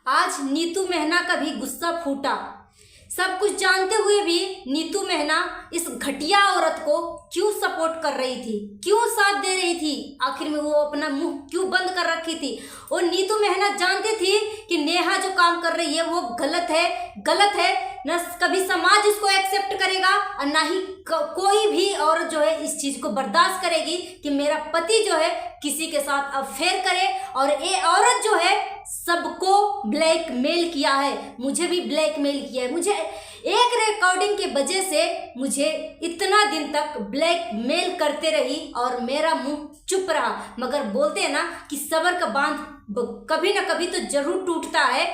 आज नीतू मेहना का भी गुस्सा फूटा। सब कुछ जानते हुए भी नीतू मेहना इस घटिया औरत को क्यों सपोर्ट कर रही थी, क्यों साथ दे रही थी, आखिर में वो अपना मुंह क्यों बंद कर रखी थी। और नीतू मेहना जानती थी कि नेहा जो काम कर रही है वो गलत है। न कभी समाज इसको एक्सेप्ट करेगा और ना ही कोई भी औरत जो है इस चीज को बर्दाश्त करेगी कि मेरा पति जो है किसी के साथ अफेयर करे। और ये औरत जो है सबको ब्लैकमेल किया है, मुझे भी ब्लैकमेल किया है। मुझे एक रिकॉर्डिंग के वजह से मुझे इतना दिन तक ब्लैकमेल करते रही और मेरा मुंह चुप रहा। मगर बोलते हैं ना कि सब्र का बांध कभी ना कभी तो जरूर टूटता है।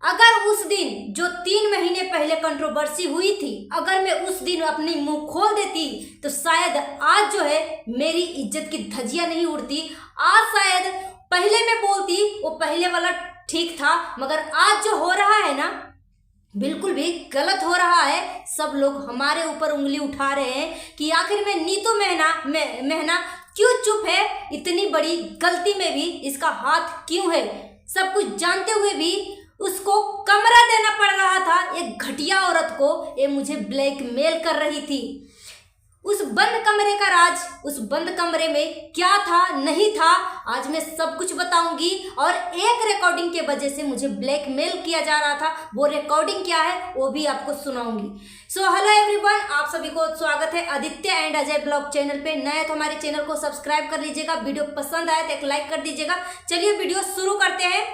अगर उस दिन जो 3 महीने पहले कंट्रोवर्सी हुई थी, अगर मैं उस दिन अपनी मुंह खोल देती तो शायद आज जो है मेरी इज्जत की धज्जियां नहीं उड़ती। आज शायद पहले मैं बोलती वो पहले वाला ठीक था, मगर आज जो हो रहा है ना बिल्कुल भी गलत हो रहा है। सब लोग हमारे ऊपर उंगली उठा रहे हैं कि आखिर में नीतू मेहना क्यों चुप है, इतनी बड़ी गलती में भी इसका हाथ क्यों है। सब कुछ जानते हुए भी उसको कमरा देना पड़ रहा था। एक घटिया औरत को ये मुझे ब्लैकमेल कर रही थी। उस बंद कमरे का राज, उस बंद कमरे में क्या था नहीं था, आज मैं सब कुछ बताऊंगी। और एक रिकॉर्डिंग के वजह से मुझे ब्लैकमेल किया जा रहा था, वो रिकॉर्डिंग क्या है वो भी आपको सुनाऊंगी। सो हेलो एवरीवन, आप सभी को स्वागत है Aditya and Ajay blog channel पे। नए तो हमारे चैनल को सब्सक्राइब कर लीजिएगा, वीडियो पसंद आए तो एक लाइक कर दीजिएगा। चलिए वीडियो शुरू करते हैं।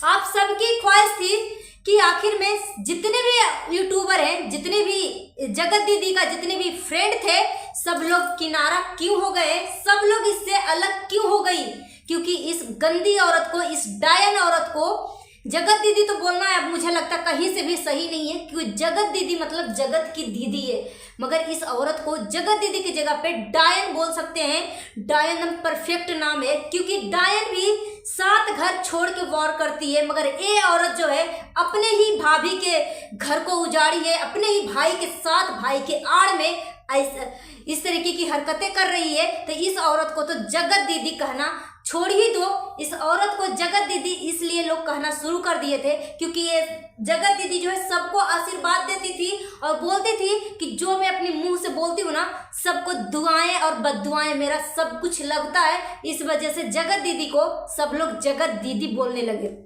आप सबकी ख्वाहिश थी कि आखिर में जितने भी यूट्यूबर हैं, जितने भी जगत दीदी का जितने भी फ्रेंड थे, सब लोग किनारा क्यों हो गए, सब लोग इससे अलग क्यों हो गई। क्योंकि इस गंदी औरत को, इस डायन औरत को जगत दीदी तो बोलना है अब मुझे लगता कहीं से भी सही नहीं है, क्योंकि जगत दीदी मतलब जगत की दीदी है। मगर इस औरत को जगत दीदी की जगह पे डायन बोल सकते हैं। डायन परफेक्ट नाम है, क्योंकि डायन भी 7 घर छोड़ के वॉर करती है, मगर ये औरत जो है अपने ही भाभी के घर को उजाड़ी है, अपने ही भाई के साथ, भाई के आड़ में इस तरीके की हरकतें कर रही है। तो इस औरत को तो जगत दीदी कहना छोड़ ही दो। इस औरत को जगत दीदी इसलिए लोग कहना शुरू कर दिए थे क्योंकि ये जगत दीदी जो है सबको आशीर्वाद देती थी और बोलती थी कि जो मैं अपने मुंह से बोलती हूँ ना, सबको दुआएं और बद्दुआएं मेरा सब कुछ लगता है। इस वजह से जगत दीदी को सब लोग जगत दीदी बोलने लगे।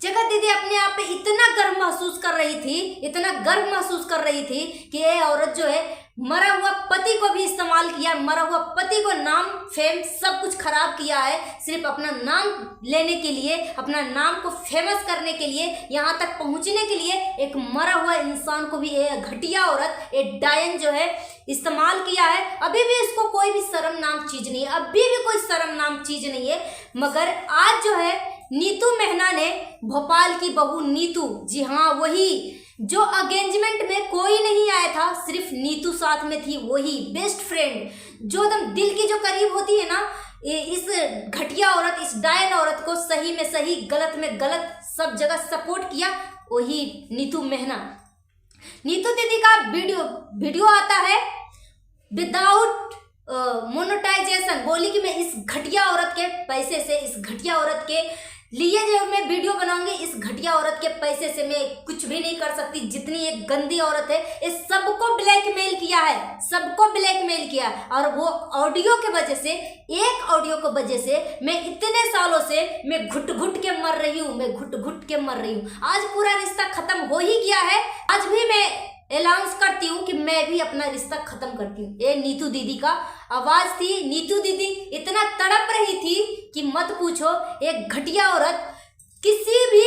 जगत दीदी अपने आप पे इतना गर्व महसूस कर रही थी, इतना गर्व महसूस कर रही थी कि ये औरत जो है मरा हुआ पति को भी इस्तेमाल किया, मरा हुआ पति को नाम फेम सब कुछ खराब किया है, सिर्फ अपना नाम लेने के लिए, अपना नाम को फेमस करने के लिए, यहाँ तक पहुँचने के लिए एक मरा हुआ इंसान को भी ये घटिया औरत, एक डायन जो है इस्तेमाल किया है। अभी भी इसको कोई भी शर्म नाम चीज नहीं है, अभी भी कोई शर्म नाम चीज नहीं है। मगर आज जो है नीतू मेहना ने, भोपाल की बहू नीतू, जी हाँ वही जो एंगेजमेंट में कोई नहीं आया था, सिर्फ नीतू साथ में थी, वही बेस्ट फ्रेंड जो एकदम दिल की जो करीब होती है ना, इस घटिया औरत, इस डायन औरत को सही में सही, गलत में गलत सब जगह सपोर्ट किया, वही नीतू मेहना। नीतू दीदी का वीडियो आता है विदाउट मोनेटाइजेशन, बोली कि मैं इस घटिया औरत के पैसे से, इस घटिया औरत के लिए जो मैं वीडियो बनाऊंगी, इस घटिया औरत के पैसे से मैं कुछ भी नहीं कर सकती। जितनी एक गंदी औरत है, ये सबको ब्लैकमेल किया है, सबको ब्लैकमेल किया। और वो ऑडियो के वजह से, एक ऑडियो की वजह से मैं इतने सालों से मैं घुट घुट के मर रही हूँ, मैं घुट घुट के मर रही हूँ। आज पूरा रिश्ता खत्म हो ही गया है। आज भी मैं अनाउंस करती हूँ कि मैं भी अपना रिश्ता खत्म करती हूँ। ये नीतू दीदी का आवाज थी। नीतू दीदी इतना तड़प रही थी कि मत पूछो। एक घटिया औरत, किसी भी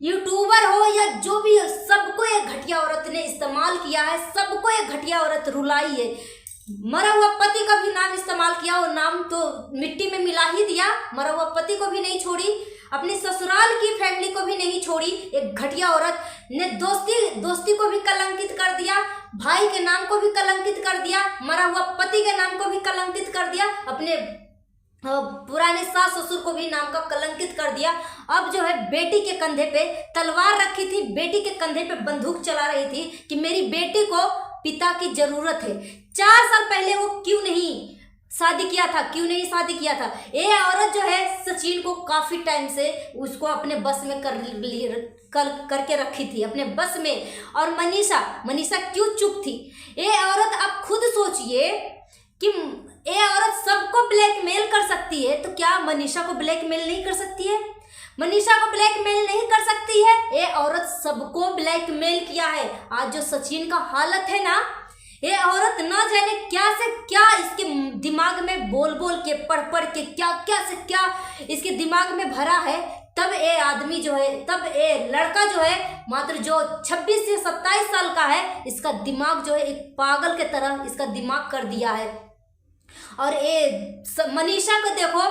यूट्यूबर हो या जो भी हो, सबको एक घटिया औरत ने इस्तेमाल किया है, सबको एक घटिया औरत रुलाई है। मरा हुआ पति का भी नाम इस्तेमाल किया, और नाम तो मिट्टी में मिला ही दिया। मरा हुआ पति को भी नहीं छोड़ी, अपनी ससुराल की फैमिली को भी नहीं छोड़ी। एक घटिया औरत ने दोस्ती को भी कलंकित कर दिया, भाई के नाम को भी कलंकित कर दिया, मरा हुआ पति के नाम को भी कलंकित कर दिया, अपने पुराने सास ससुर को भी नाम का कलंकित कर दिया। अब जो है बेटी के कंधे पे तलवार रखी थी, बेटी के कंधे पे बंदूक चला रही थी कि मेरी बेटी को पिता की जरूरत है। 4 साल पहले वो क्यों नहीं शादी किया था, क्यों नहीं शादी किया था। ये औरत जो है सचिन को काफी टाइम से उसको अपने बस में करके रखी थी, अपने बस में। और मनीषा क्यों चुप थी। ये औरत आप खुद सोचिए कि ये औरत सबको ब्लैकमेल कर सकती है, तो क्या मनीषा को ब्लैकमेल नहीं कर सकती है। मनीषा को ब्लैकमेल नहीं कर सकती है। ये औरत सबको ब्लैकमेल किया है। आज जो सचिन का हालत है ना, ये औरत ना जाने क्या से क्या इसके दिमाग में बोल बोल के पढ़ के क्या से क्या इसके दिमाग में भरा है। तब ये आदमी जो है, तब ये लड़का जो है मात्र जो 26 से 27 साल का है, इसका दिमाग जो है एक पागल के तरह इसका दिमाग कर दिया है। और ये मनीषा को देखो,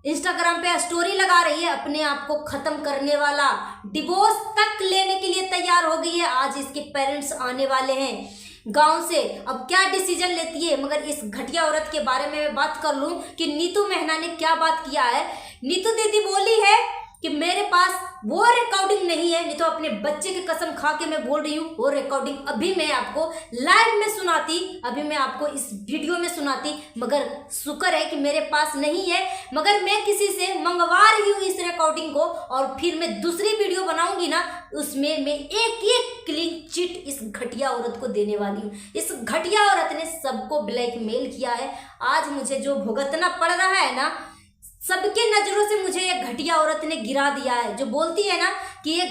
इंस्टाग्राम पे स्टोरी लगा रही है, अपने आप को खत्म करने वाला, डिवोर्स तक लेने के लिए तैयार हो गई है। आज इसके पेरेंट्स आने वाले हैं गांव से, अब क्या डिसीजन लेती है। मगर इस घटिया औरत के बारे में मैं बात कर लूं कि नीतू मेहना ने क्या बात किया है। नीतू दीदी बोली है कि मेरे पास वो रिकॉर्डिंग नहीं है, नहीं तो अपने बच्चे की कसम खा के मैं बोल रही हूँ, वो रिकॉर्डिंग अभी मैं आपको लाइव में सुनाती, अभी मैं आपको इस वीडियो में सुनाती। मगर शुक्र है कि मेरे पास नहीं है, मगर मैं किसी से मंगवा रही हूँ इस रिकॉर्डिंग को, और फिर मैं दूसरी वीडियो बनाऊंगी ना, उसमें मैं एक क्लीन चिट इस घटिया औरत को देने वाली हूँ। इस घटिया औरत ने सबको ब्लैकमेल किया है। आज मुझे जो भुगतना पड़ रहा है ना, सबके नजरों से मुझे ये घटिया औरत ने गिरा दिया है। जो बोलती है ना कि ये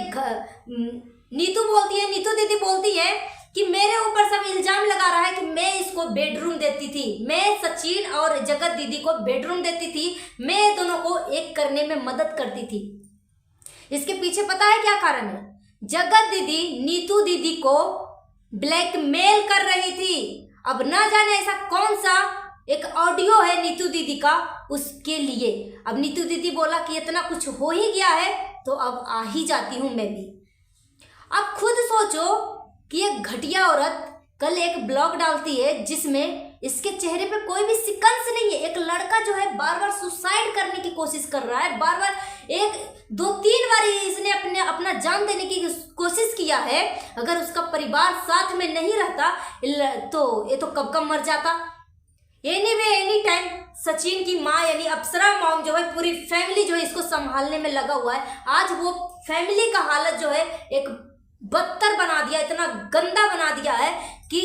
नीतू दीदी बोलती है कि मेरे ऊपर सब इल्जाम लगा रहा है कि मैं इसको बेडरूम देती थी, मैं सचिन और जगत दीदी को बेडरूम देती थी, मैं दोनों को एक करने में मदद करती थी। इसके पीछे पता है क्या कारण है। जगत दीदी नीतू दीदी को ब्लैकमेल कर रही थी। अब ना जाने ऐसा कौन सा एक ऑडियो है नीतू दीदी का, उसके लिए अब नीतू दीदी बोला कि इतना कुछ हो ही गया है तो अब आ ही जाती हूं मैं भी। अब खुद सोचो कि ये घटिया औरत कल एक ब्लॉग डालती है जिसमें इसके चेहरे पे कोई भी सिकंस नहीं है। एक लड़का जो है बार बार सुसाइड करने की कोशिश कर रहा है, बार बार 1-2-3 बार इसने अपना जान देने की कोशिश किया है। अगर उसका परिवार साथ में नहीं रहता तो ये तो कब कब मर जाता। एनी टाइम सचिन की माँ यानी अप्सरा मॉम जो है, पूरी फैमिली जो है इसको संभालने में लगा हुआ है। आज वो फैमिली का हालत जो है एक बदतर बना दिया, इतना गंदा बना दिया है कि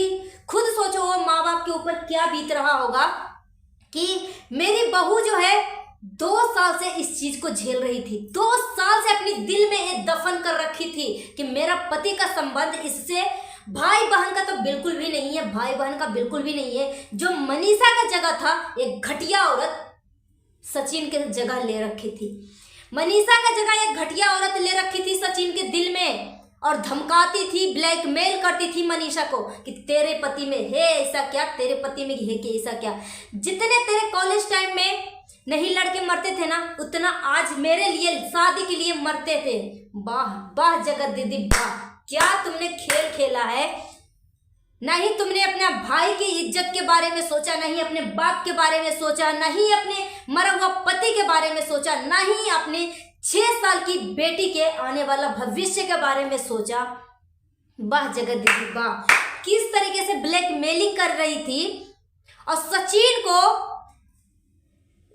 खुद सोचो वो माँ बाप के ऊपर क्या बीत रहा होगा कि मेरी बहू जो है 2 साल से इस चीज को झेल रही थी, 2 साल से अपनी दिल में ये दफन कर रखी थी कि मेरा पति का संबंध इससे, भाई बहन का तो बिल्कुल भी नहीं है, भाई बहन का बिल्कुल भी नहीं है। जो मनीषा का जगह था एक घटिया औरत सचिन के जगह ले रखी थी। मनीषा का जगह एक घटिया औरत ले रखी थी सचिन के दिल में, और धमकाती थी, ब्लैकमेल करती थी मनीषा को कि तेरे पति में है ऐसा क्या, तेरे पति में है कि ऐसा क्या। जितने तेरे कॉलेज टाइम में नहीं लड़के मरते थे ना, उतना आज मेरे लिए शादी के लिए मरते थे। वाह वाह जगत दीदी वाह, क्या तुमने खेल खेला है। नहीं तुमने अपने भाई की इज्जत के बारे में सोचा, नहीं अपने बाप के बारे में सोचा, नहीं अपने मरा हुआ पति के बारे में सोचा, नहीं अपने 6 साल की बेटी के आने वाला भविष्य के बारे में सोचा। वाह जगत दीदी वाह, किस तरीके से ब्लैकमेलिंग कर रही थी। और सचिन को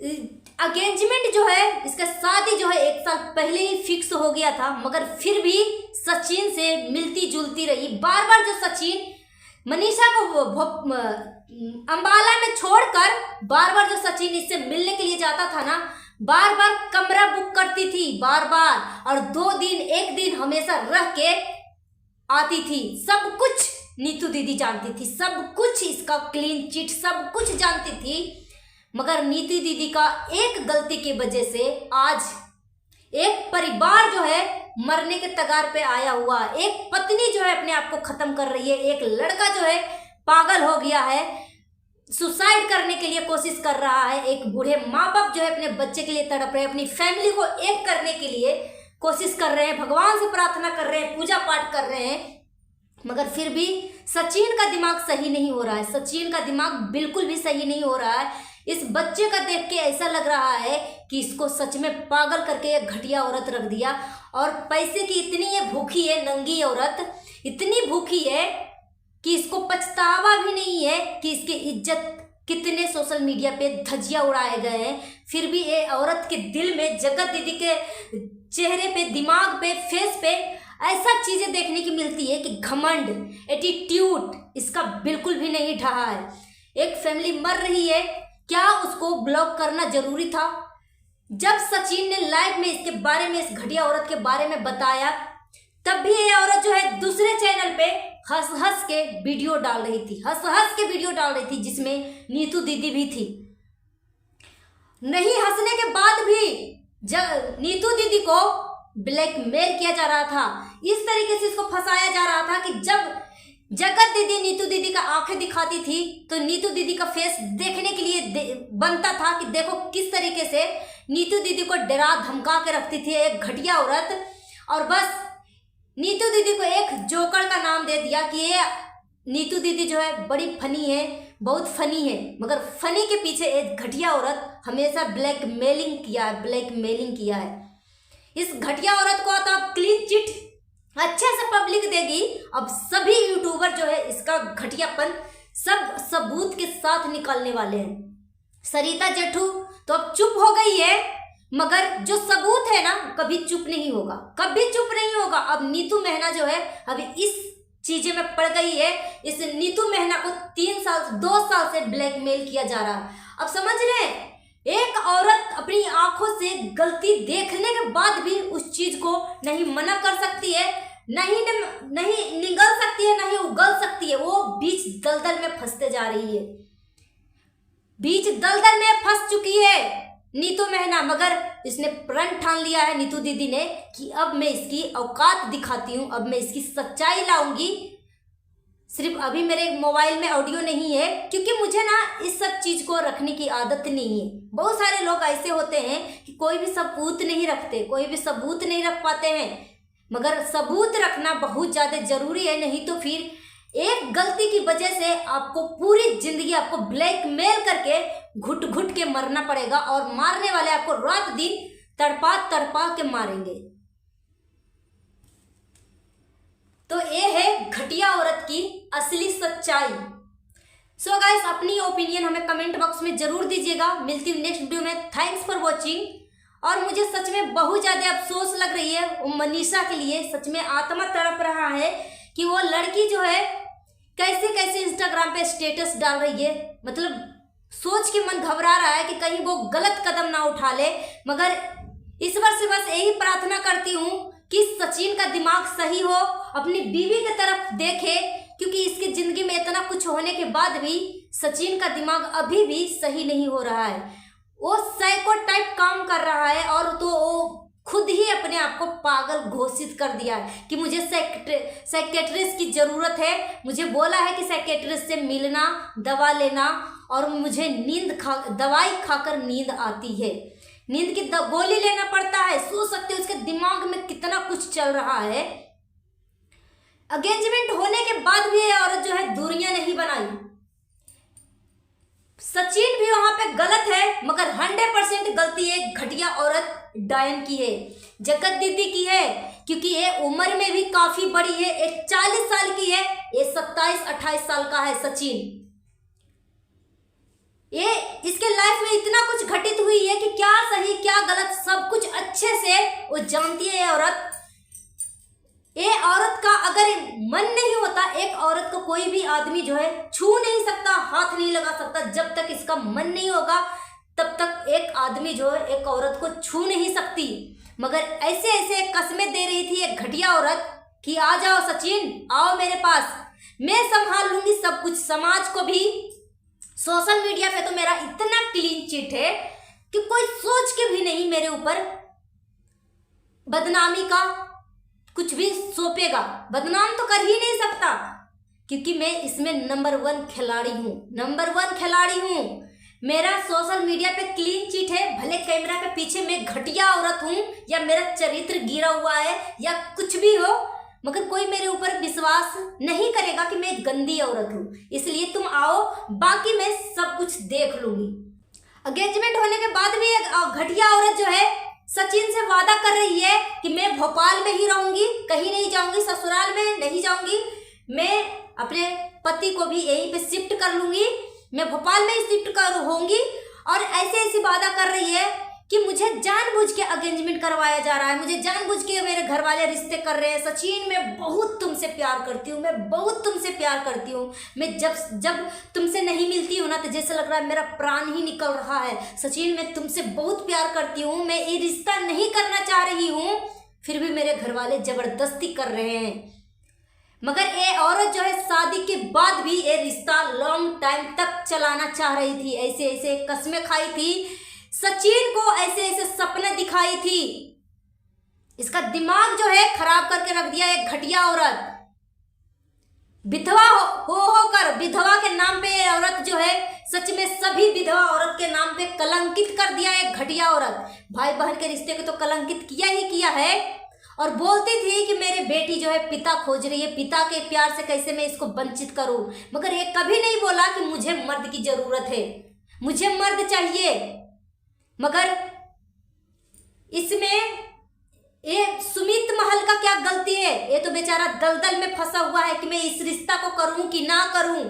एंगेजमेंट जो है, इसका शादी जो है 1 साल पहले ही फिक्स हो गया था, मगर फिर भी सचिन से मिलती जुलती रही। बार बार जो सचिन मनीषा को अंबाला में छोड़कर बार बार जो सचिन इससे मिलने के लिए जाता था ना, बार बार कमरा बुक करती थी बार बार, और 2 दिन 1 दिन हमेशा रह के आती थी। सब कुछ नीतू दीदी जानती थी, सब कुछ इसका क्लीन चिट सब कुछ जानती थी। मगर नीतू दीदी का एक गलती की वजह से आज एक परिवार जो है मरने के कगार पे आया हुआ, एक पत्नी जो है अपने आप को खत्म कर रही है, एक लड़का जो है पागल हो गया है, सुसाइड करने के लिए कोशिश कर रहा है, एक बूढ़े माँ बाप जो है अपने बच्चे के लिए तड़प रहे हैं, अपनी फैमिली को एक करने के लिए कोशिश कर रहे हैं, भगवान से प्रार्थना कर रहे हैं, पूजा पाठ कर रहे हैं, मगर फिर भी सचिन का दिमाग सही नहीं हो रहा है। सचिन का दिमाग बिल्कुल भी सही नहीं हो रहा है। इस बच्चे का देख के ऐसा लग रहा है कि इसको सच में पागल करके एक घटिया औरत रख दिया। और पैसे की इतनी ये भूखी है, नंगी औरत इतनी भूखी है कि इसको पछतावा भी नहीं है कि इसकी इज्जत कितने सोशल मीडिया पे धज्जियां उड़ाए गए हैं, फिर भी ये औरत के दिल में, जगत दीदी के चेहरे पे, दिमाग पे, फेस पे ऐसा चीजें देखने की मिलती है कि घमंड, एटीट्यूड इसका बिल्कुल भी नहीं ढहा है। एक फैमिली मर रही है, क्या उसको ब्लॉक करना जरूरी था? जब सचिन ने लाइव में इसके बारे में, इस घटिया औरत के बारे में बताया, तब भी ये औरत जो है दूसरे चैनल पे हंस हंस के वीडियो डाल रही थी, जिसमें नीतू दीदी भी थी। नहीं हंसने के बाद भी जब नीतू दीदी को ब्लैकमेल किया जा रहा था, इस तरीके से इसको फंसाया जा रहा था कि जब जगत दीदी नीतू दीदी का आंखें दिखाती थी तो नीतू दीदी का फेस देखने के लिए बनता था कि देखो किस तरीके से नीतू दीदी को डरा धमका के रखती थी एक घटिया औरत। और बस नीतू दीदी को एक जोकर का नाम दे दिया कि ये नीतू दीदी जो है बड़ी फनी है, बहुत फनी है, मगर फनी के पीछे एक घटिया औरत हमेशा ब्लैकमेलिंग किया है। इस घटिया औरत को तो अब क्लीन चिट अच्छे से पब्लिक देगी। अब सभी यूट्यूबर जो है इसका घटियापन सब सबूत के साथ निकालने वाले हैं। सरिता जेठू तो अब चुप हो गई है, मगर जो सबूत है ना कभी चुप नहीं होगा। अब नीतू मेहना जो है अभी इस चीजें में पड़ गई है। इस नीतू मेहना को 2 साल से ब्लैकमेल किया जा रहा है। अब समझ रहे हैं, एक औरत अपनी आंखों से गलती देखने के बाद भी उस चीज को नहीं मना कर सकती है, नहीं निगल सकती है, नहीं उगल सकती है। वो बीच दलदल में फंसते जा रही है, बीच दलदल में फंस चुकी है नीतू मेहना। मगर इसने प्रण ठान लिया है नीतू दीदी ने कि अब मैं इसकी औकात दिखाती हूँ, अब मैं इसकी सच्चाई लाऊंगी। सिर्फ अभी मेरे मोबाइल में ऑडियो नहीं है, क्योंकि मुझे ना इस सब चीज को रखने की आदत नहीं है। बहुत सारे लोग ऐसे होते हैं कि कोई भी सबूत नहीं रख पाते हैं, मगर सबूत रखना बहुत ज्यादा जरूरी है। नहीं तो फिर एक गलती की वजह से आपको पूरी जिंदगी आपको ब्लैकमेल करके घुट घुट के मरना पड़ेगा, और मारने वाले आपको रात दिन तड़पा के मारेंगे। तो ये है घटिया औरत की असली सच्चाई। सो गाइस, अपनी ओपिनियन हमें कमेंट बॉक्स में जरूर दीजिएगा। मिलती हूँ नेक्स्ट वीडियो में। Thanks for watching. और मुझे सच में बहुत ज्यादा अफसोस लग रही है वो मनीषा के लिए। सच में आत्मा तड़प रहा है कि वो लड़की जो है कैसे इंस्टाग्राम पे स्टेटस डाल रही है। मतलब सोच के मन घबरा रहा है कि कहीं वो गलत कदम ना उठा ले। मगर इस बार से बस यही प्रार्थना करती हूँ कि सचिन का दिमाग सही हो, अपनी बीवी की तरफ देखे, क्योंकि इसकी जिंदगी में इतना कुछ होने के बाद भी सचिन का दिमाग अभी भी सही नहीं हो रहा है। वो साइको टाइप काम कर रहा है, और तो वो खुद ही अपने आप को पागल घोषित कर दिया है कि मुझे साइकेट्रिस्ट की जरूरत है। मुझे बोला है कि साइकेट्रिस्ट से मिलना, दवा लेना, और मुझे दवाई खाकर नींद आती है, नींद की गोली लेना पड़ता है। सोच सकते हो उसके दिमाग में कितना कुछ चल रहा है। एंगेजमेंट होने के बाद भी ये औरत जो है दूरियां नहीं बनाई। सचिन भी वहां पे गलत है, मगर 100% गलती है घटिया औरत डायन की है, जगत दीदी की है, क्योंकि ये उम्र में भी काफी बड़ी है। एक 40 साल की है, ये 27-28 साल का है सचिन। ये इसके लाइफ में इतना कुछ घटित हुई है कि क्या सही क्या गलत सब कुछ अच्छे से वो जानती है। ये औरत का अगर मन नहीं होता, एक औरत को कोई भी आदमी जो है छू नहीं सकता, हाथ नहीं लगा सकता। जब तक इसका मन नहीं होगा तब तक एक आदमी जो है एक औरत को छू नहीं सकती। मगर ऐसे कस्में दे रही थी एक घटिया औरत कि आ जाओ सचिन, आओ मेरे पास, मैं संभाल लूंगी सब कुछ। समाज को भी, सोशल मीडिया पे तो मेरा इतना क्लीन चिट है कि कोई सोच के भी नहीं मेरे ऊपर बदनामी का कुछ भी सौंपेगा। बदनाम तो कर ही नहीं सकता, क्योंकि मैं इसमें नंबर 1 खिलाड़ी हूँ। मेरा सोशल मीडिया पे क्लीन चिट है। भले कैमरा के पीछे मैं घटिया औरत हूँ, या मेरा चरित्र गिरा हुआ है, या कुछ भी हो, मगर कोई मेरे ऊपर विश्वास नहीं करेगा कि मैं गंदी औरत हूँ। इसलिए तुम आओ, बाकी मैं सब कुछ देख लूंगी। एंगेजमेंट होने के बाद भी एक घटिया औरत जो है सचिन से वादा कर रही है कि मैं भोपाल में ही रहूंगी, कहीं नहीं जाऊंगी, ससुराल में नहीं जाऊंगी, मैं अपने पति को भी यहीं पे शिफ्ट कर लूंगी, मैं भोपाल में शिफ्ट कर होंगी, और ऐसे ऐसी वादा कर रही है कि मुझे जानबूझ के एंगेजमेंट करवाया जा रहा है, मुझे जानबूझ के मेरे घर वाले रिश्ते कर रहे हैं। सचिन, मैं बहुत तुमसे प्यार करती हूँ, मैं बहुत तुमसे प्यार करती हूँ। मैं जब तुमसे नहीं मिलती हूँ ना तो जैसे लग रहा है मेरा प्राण ही निकल रहा है। सचिन, मैं तुमसे बहुत प्यार करती हूँ, मैं ये रिश्ता नहीं करना चाह रही हूँ, फिर भी मेरे घर वाले जबरदस्ती कर रहे हैं। मगर ये औरत जो है शादी के बाद भी ये रिश्ता लॉन्ग टाइम तक चलाना चाह रही थी। ऐसे ऐसे कस्में खाई थी, सचिन को ऐसे ऐसे सपने दिखाई थी। इसका दिमाग जो है खराब करके रख दिया एक घटिया औरत। विधवा होकर विधवा के नाम पे ये औरत जो है सच में सभी विधवा औरत के नाम पे कलंकित कर दिया एक घटिया औरत। भाई बहन के रिश्ते को तो कलंकित किया ही किया है। और बोलती थी कि मेरी बेटी जो है पिता खोज रही है, पिता के प्यार से कैसे मैं इसको वंचित करूं। मगर ये कभी नहीं बोला कि मुझे मर्द की जरूरत है, मुझे मर्द चाहिए। मगर इसमें ये सुमित महल का क्या गलती है? ये तो बेचारा दलदल में फंसा हुआ है कि मैं इस रिश्ता को करूं कि ना करूं।